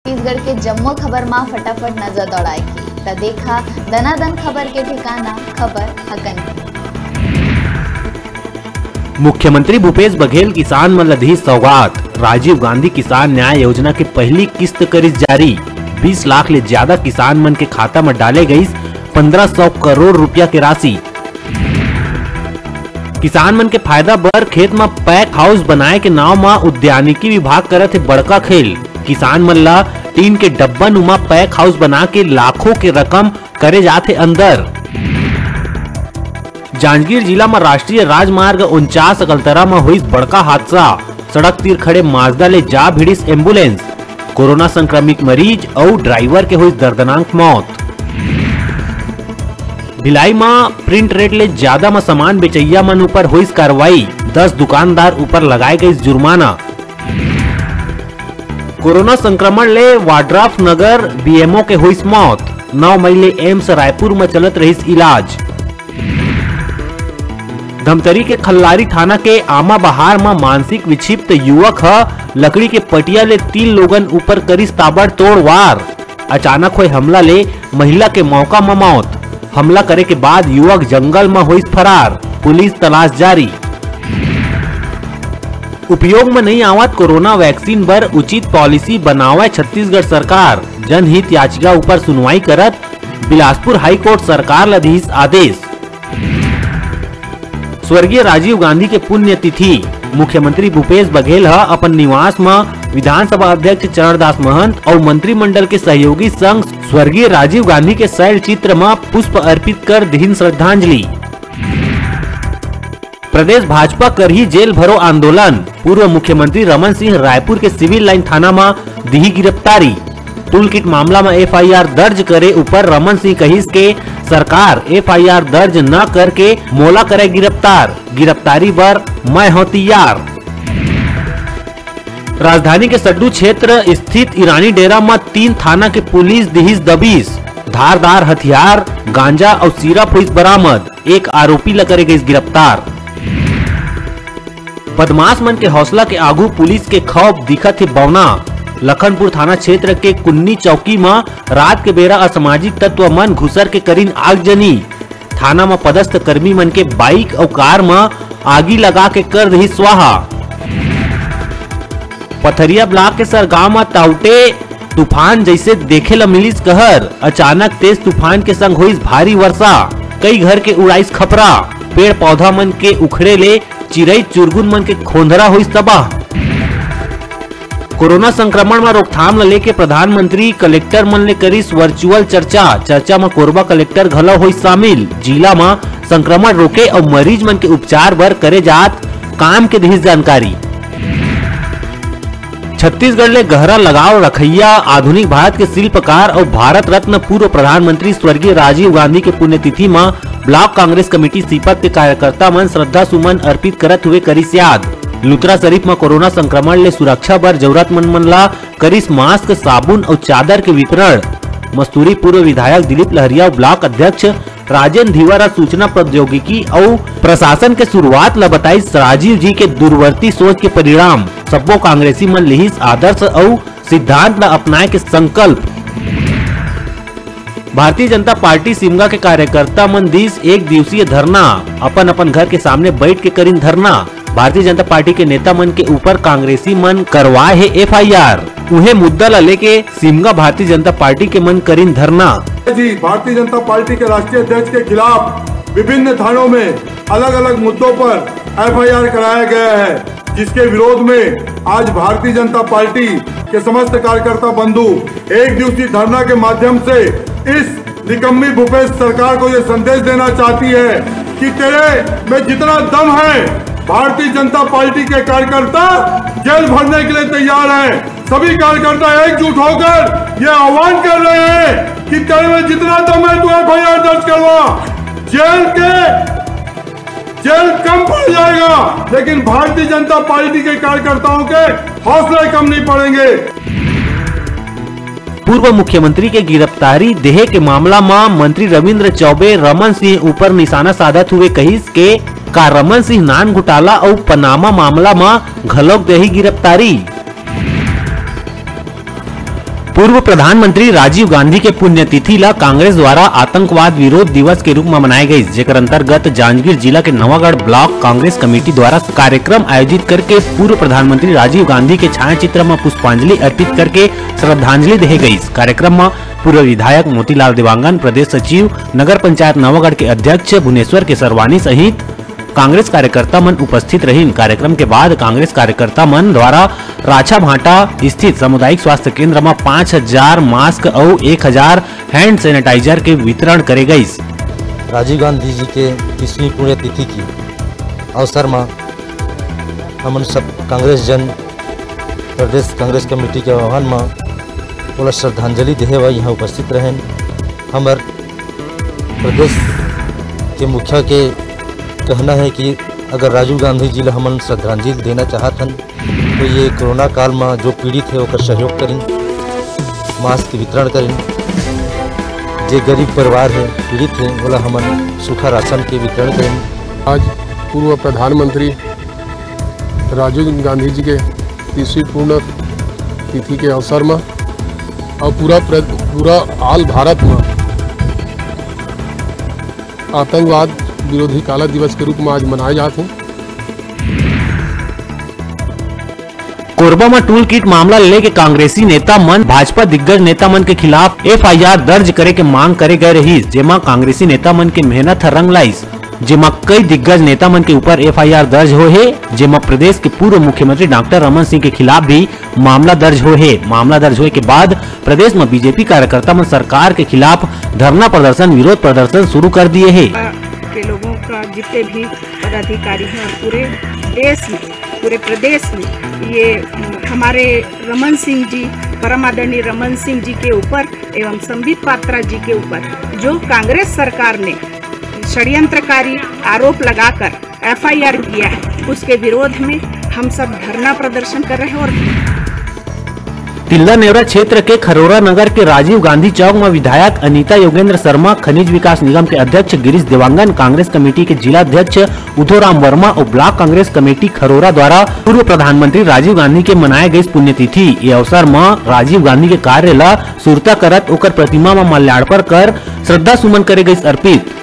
छत्तीसगढ़ के जम्मो खबर में फटाफट नजर दौड़ाए की देखा दनादन खबर के ठिकाना खबर हकन। मुख्यमंत्री भूपेश बघेल किसान मन ल दी सौगात। राजीव गांधी किसान न्याय योजना के पहली किस्त करिस जारी। 20 लाख ले ज्यादा किसान मन के खाता में डाले गई 1500 करोड़ रुपया के राशि। किसान मन के फायदा बर खेत में पैक हाउस बनाए के नाव में उद्यानिकी विभाग करत है बड़का खेल। किसान मन ला टीन के डब्बा नुमा पैक हाउस बना के लाखों के रकम करे जाते अंदर। जांजगीर जिला में राष्ट्रीय राजमार्ग 49 अकलतरा में हुई बड़का हादसा। सड़क तीर खड़े माजदा ले जा भिड़िस एम्बुलेंस। कोरोना संक्रमित मरीज और ड्राइवर के हुई दर्दनाक मौत। भिलाई में प्रिंट रेट ले ज्यादा में सामान बेचैया मन ऊपर हुई कार्रवाई। 10 दुकानदार ऊपर लगाए गई जुर्माना। कोरोना संक्रमण ले वाड्राफ नगर बीएमओ के हुई मौत। 9 मई ले एम्स रायपुर में चलत रही इलाज। धमतरी के खल्लारी थाना के आमा बहार में मानसिक विक्षिप्त युवक लकड़ी के पटिया ले 3 लोगन ऊपर करिस ताबड़तोड़ वार। अचानक हुए हमला ले महिला के मौका में मौत। हमला करे के बाद युवक जंगल में हुई फरार। पुलिस तलाश जारी। उपयोग में नहीं आवत कोरोना वैक्सीन पर उचित पॉलिसी बनावे छत्तीसगढ़ सरकार। जनहित याचिका ऊपर सुनवाई करत बिलासपुर हाई कोर्ट सरकार ला दी आदेश। स्वर्गीय राजीव गांधी के पुण्यतिथि। मुख्यमंत्री भूपेश बघेल अपन निवास में विधानसभा अध्यक्ष चरणदास महंत और मंत्रिमंडल के सहयोगी संग स्वर्गीय राजीव गांधी के शैल चित्र में पुष्प अर्पित कर दीन श्रद्धांजलि। प्रदेश भाजपा कर ही जेल भरो आंदोलन। पूर्व मुख्यमंत्री रमन सिंह रायपुर के सिविल लाइन थाना में दी गिरफ्तारी। टूल किट मामला में एफआईआर दर्ज करे ऊपर रमन सिंह कहिस के सरकार एफआईआर दर्ज न करके मोला करे गिरफ्तार। गिरफ्तारी पर मैं हूं तैयार। राजधानी के सड्डू क्षेत्र स्थित ईरानी डेरा में 3 थाना के पुलिस दिहिस दबिश। धारदार हथियार गांजा और सिरप हुई बरामद। 1 आरोपी ला करे गई गिरफ्तार। बदमाश मन के हौसला के आगू पुलिस के खौफ दिखत है बौना। लखनपुर थाना क्षेत्र के कुन्नी चौकी में रात के बेरा असामाजिक तत्व मन घुसर के करीन आगजनी। थाना में पदस्थ कर्मी मन के बाइक और कार में आगी लगा के कर रही स्वाहा। पथरिया ब्लॉक के सरगांव में ताउटे तूफान जैसे देखे ला मिलिस कहर। अचानक तेज तूफान के संग हुई भारी वर्षा। कई घर के उड़ाइस खपरा। पेड़ पौधा मन के उखड़े ले चिरई चुरगुन मन के खोंधरा हुई तबाह। कोरोना संक्रमण में रोकथाम ल लेके प्रधानमंत्री कलेक्टर मन ले करिस वर्चुअल चर्चा में कोरबा कलेक्टर घलो हुई शामिल। जिला में संक्रमण रोके और मरीज मन के उपचार बर करे जात काम के दी जानकारी। छत्तीसगढ़ ले गहरा लगाव रखैया आधुनिक भारत के शिल्पकार और भारत रत्न पूर्व प्रधानमंत्री स्वर्गीय राजीव गांधी के पुण्यतिथि में ब्लॉक कांग्रेस कमेटी सीपत के कार्यकर्ता मन श्रद्धा सुमन अर्पित करत हुए करिस याद। लुतरा शरीफ में कोरोना संक्रमण ले सुरक्षा बर जरूरतमंद मन ला करिस मास्क साबुन और चादर के वितरण। मस्तूरी पूर्व विधायक दिलीप लहरिया ब्लॉक अध्यक्ष राजेंद्र धीवरा सूचना प्रौद्योगिकी और प्रशासन के शुरुआत ला बताई राजीव जी के दूरवर्ती सोच के परिणाम। सबो कांग्रेसी मन लिहिस आदर्श और सिद्धांत ला अपनाए के संकल्प। भारतीय जनता पार्टी सिमगा के कार्यकर्ता मन दिस 1 दिवसीय धरना। अपन अपन घर के सामने बैठ के करीन धरना। भारतीय जनता पार्टी के नेता मन के ऊपर कांग्रेसी मन करवाए है एफआईआर। उन्हें मुद्दा ला लेके सिमगा भारतीय जनता पार्टी के मन करीन धरना। जी भारतीय जनता पार्टी के राष्ट्रीय अध्यक्ष के खिलाफ विभिन्न थानों में अलग अलग मुद्दों पर एफआईआर कराया गया है, जिसके विरोध में आज भारतीय जनता पार्टी के समस्त कार्यकर्ता बंधु 1 दिवसीय धरना के माध्यम से इस निकम्मी भूपेश सरकार को ये संदेश देना चाहती है कि तेरे में जितना दम है भारतीय जनता पार्टी के कार्यकर्ता जेल भरने के लिए तैयार हैं। सभी कार्यकर्ता एकजुट होकर ये आह्वान कर रहे हैं कि तेरे में जितना दम है तू एफआईआर दर्ज करवा। जेल कम पड़ जाएगा, लेकिन भारतीय जनता पार्टी के कार्यकर्ताओं के हौसले कम नहीं पड़ेंगे। पूर्व मुख्यमंत्री के गिरफ्तारी देह के मामला में मंत्री रविंद्र चौबे रमन सिंह ऊपर निशाना साधत हुए कहिस के का रमन सिंह नान घोटाला और पनामा मामला में घलोक देही गिरफ्तारी। पूर्व प्रधानमंत्री राजीव गांधी के पुण्यतिथि ला कांग्रेस द्वारा आतंकवाद विरोध दिवस के रूप में मनाए गई, जेकर अंतर्गत जांजगीर जिला के नवागढ़ ब्लॉक कांग्रेस कमेटी द्वारा कार्यक्रम आयोजित करके पूर्व प्रधानमंत्री राजीव गांधी के छायाचित्र में पुष्पांजलि अर्पित करके श्रद्धांजलि दी गई। कार्यक्रम में पूर्व विधायक मोतीलाल देवांगन, प्रदेश सचिव नगर पंचायत नवागढ़ के अध्यक्ष भुवनेश्वर केसरवानी सहित कांग्रेस कार्यकर्ता मन उपस्थित रही। कार्यक्रम के बाद कांग्रेस कार्यकर्ता मन द्वारा राछा भाटा स्थित सामुदायिक स्वास्थ्य केंद्र में 5000 मास्क और 1000 हैंड सैनिटाइजर के वितरण करे गई। राजीव गांधी जी के 30वीं पुण्यतिथि की अवसर में हम सब कांग्रेस जन प्रदेश कांग्रेस कमेटी के आह्वान में बोला श्रद्धांजलि देहे हुआ यहाँ उपस्थित रहें। हमार प्रदेश के मुखिया के कहना है कि अगर राजीव गांधी जी हमन श्रद्धांजलि देना चाहत हन तो ये कोरोना काल में जो पीड़ित है उसका सहयोग करें, मास्क वितरण करें, जो गरीब परिवार है पीड़ित है बोला हमन सूखा राशन के वितरण करें। आज पूर्व प्रधानमंत्री राजीव गांधी जी के 30वीं पूर्ण तिथि के अवसर में और पूरा आल भारत में आतंकवाद विरोधी काला दिवस के रूप में आज मनाए जाते हैं। कोरबा में टूल किट मामला लेके कांग्रेसी नेता मन भाजपा दिग्गज नेता मन के खिलाफ FIR दर्ज करे के मांग करे गए रही, जेमा कांग्रेसी नेता मन के मेहनत रंग लाइस, जेमा कई दिग्गज नेता मन के ऊपर FIR दर्ज हो है, जेमा प्रदेश के पूर्व मुख्यमंत्री डॉक्टर रमन सिंह के खिलाफ भी मामला दर्ज हो है। मामला दर्ज होने के बाद प्रदेश में बीजेपी कार्यकर्ता मन सरकार के खिलाफ धरना प्रदर्शन, विरोध प्रदर्शन शुरू कर दिए है। के लोगों का जितने भी पदाधिकारी हैं और पूरे देश में, पूरे प्रदेश में ये हमारे रमन सिंह जी, परम आदरणीय रमन सिंह जी के ऊपर एवं संबित पात्रा जी के ऊपर जो कांग्रेस सरकार ने षड्यंत्रकारी आरोप लगाकर FIR किया है, उसके विरोध में हम सब धरना प्रदर्शन कर रहे हैं। और तिल्दा नेवरा क्षेत्र के खरोरा नगर के राजीव गांधी चौक में विधायक अनीता योगेंद्र शर्मा, खनिज विकास निगम के अध्यक्ष गिरीश देवांगन, कांग्रेस कमेटी के जिला अध्यक्ष उधोराम वर्मा और ब्लॉक कांग्रेस कमेटी खरोरा द्वारा पूर्व प्रधानमंत्री राजीव गांधी के मनाए गई पुण्यतिथि ये अवसर में राजीव गांधी के कार्य ला सुरता करत ओकर प्रतिमा में माल्यार्पण कर श्रद्धा सुमन करे गई अर्पित।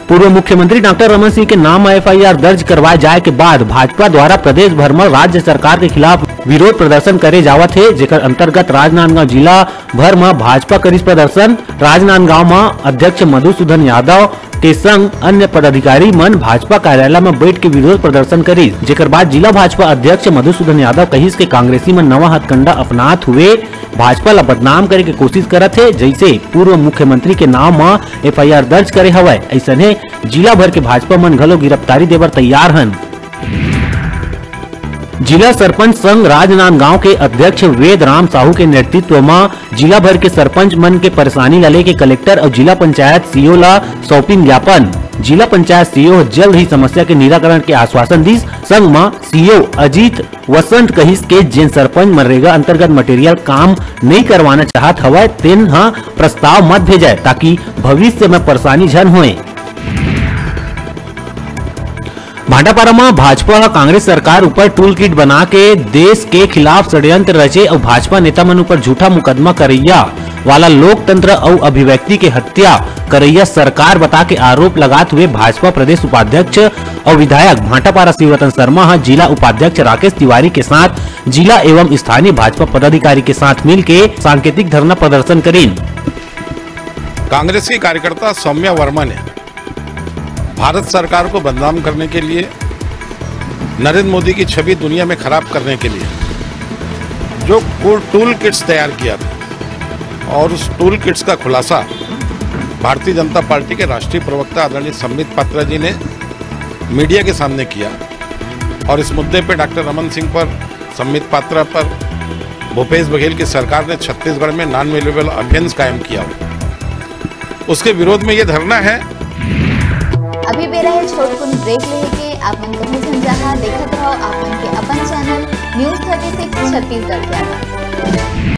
पूर्व मुख्यमंत्री डॉक्टर रमन सिंह के नाम FIR दर्ज करवाए जाए के बाद भाजपा द्वारा प्रदेश भर में राज्य सरकार के खिलाफ विरोध प्रदर्शन करे जावत है, जेकर अंतर्गत राजनांदगांव जिला भर में भाजपा करिस प्रदर्शन। राजनांदगांव में अध्यक्ष मधुसूदन यादव के संग अन्य पदाधिकारी मन भाजपा कार्यालय में बैठ के विरोध प्रदर्शन करी, जेकर बाद जिला भाजपा अध्यक्ष मधुसूदन यादव कहिस के कांग्रेसी में नवा हथकंडा अपनात हुए भाजपा ला बदनाम करे के कोशिश करत है, जैसे पूर्व मुख्यमंत्री के नाम में FIR दर्ज करे हवय। ऐसने जिला भर के भाजपा मन घलो गिरफ्तारी देवर तैयार हन। जिला सरपंच संघ राजनांदगांव के अध्यक्ष वेद राम साहू के नेतृत्व में जिला भर के सरपंच मन के परेशानी ला लेके कलेक्टर और जिला पंचायत CO ला सौंपिन ज्ञापन। जिला पंचायत CO जल्द ही समस्या के निराकरण के आश्वासन दी। संघ में CO अजीत वसंत कहिस के जिन सरपंच मनरेगा अंतर्गत मटेरियल काम नहीं करवाना चाहत हवय तेन हाँ प्रस्ताव मत भेजाए ताकि भविष्य में परेशानी झन होए। भाटापारा में भाजपा कांग्रेस सरकार ऊपर टूल किट बना के देश के खिलाफ षड्यंत्र रचे और भाजपा नेता मन ऊपर झूठा मुकदमा करैया वाला लोकतंत्र और अभिव्यक्ति के हत्या करैया सरकार बता के आरोप लगाते हुए भाजपा प्रदेश उपाध्यक्ष और विधायक भाटापारा शिवरतन शर्मा जिला उपाध्यक्ष राकेश तिवारी के साथ जिला एवं स्थानीय भाजपा पदाधिकारी के साथ मिलकर सांकेतिक धरना प्रदर्शन करें। कांग्रेस की कार्यकर्ता सौम्या वर्मा ने भारत सरकार को बदनाम करने के लिए, नरेंद्र मोदी की छवि दुनिया में खराब करने के लिए जो टूल किट्स तैयार किया था और उस टूल किट्स का खुलासा भारतीय जनता पार्टी के राष्ट्रीय प्रवक्ता आदरणीय संबित पात्रा जी ने मीडिया के सामने किया और इस मुद्दे पे डॉक्टर रमन सिंह पर, संबित पात्रा पर भूपेश बघेल की सरकार ने छत्तीसगढ़ में नॉन वेल्युएबल ऑफेंस कायम किया, उसके विरोध में ये धरना है। अभी बेरा है छोटकुन ब्रेक लेके आपन कहीं झंझाहा देखत रहो आपन के अपन चैनल न्यूज़ 36 छत्तीसगढ़ के।